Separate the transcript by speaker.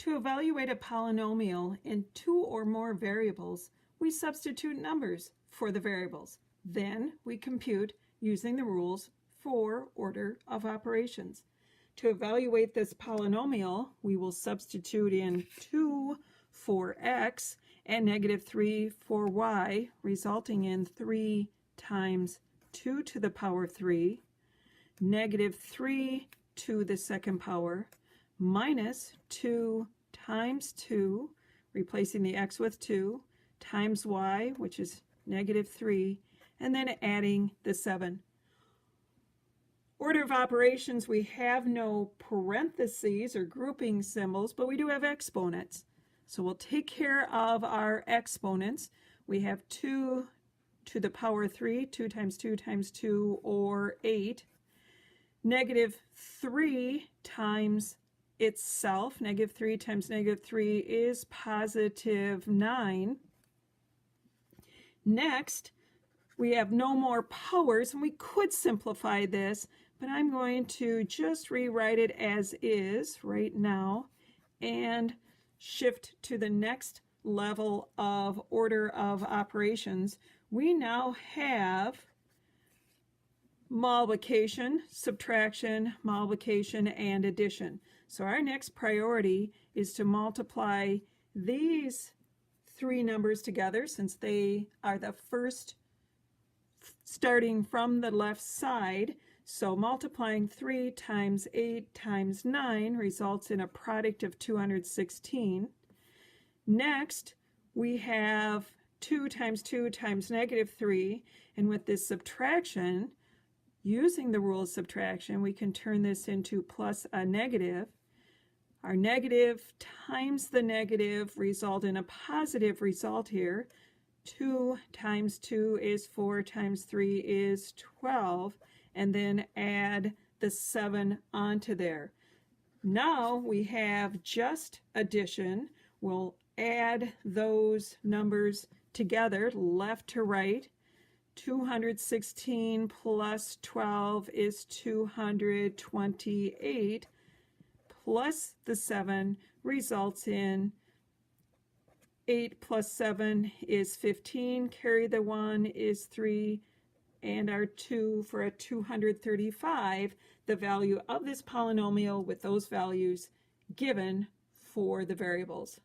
Speaker 1: To evaluate a polynomial in two or more variables, we substitute numbers for the variables. Then we compute using the rules for order of operations. To evaluate this polynomial, we will substitute in 2 for x and -3 for y, resulting in 3 times 2 to the power 3, -3 to the second power, minus 2 times 2, replacing the x with 2, times y, which is -3, and then adding the 7. Order of operations, we have no parentheses or grouping symbols, but we do have exponents. So we'll take care of our exponents. We have 2 to the power 3, 2 times 2 times 2, or 8. -3 times itself, -3 times -3 is +9. Next, we have no more powers, and we could simplify this, but I'm going to just rewrite it as is right now and shift to the next level of order of operations. We now have multiplication, subtraction, multiplication, and addition. So our next priority is to multiply these three numbers together, since they are the first starting from the left side. So multiplying 3 times 8 times 9 results in a product of 216. Next, we have 2 times 2 times -3, and with this subtraction, using the rule of subtraction, we can turn this into plus a negative. Our negative times the negative result in a positive result here. 2 times 2 is 4 times 3 is 12, and then add the 7 onto there. Now we have just addition. We'll add those numbers together, left to right. 216 plus 12 is 228, plus the 7 results in 8 plus 7 is 15, carry the 1 is 3, and our 2 for a 235, the value of this polynomial with those values given for the variables.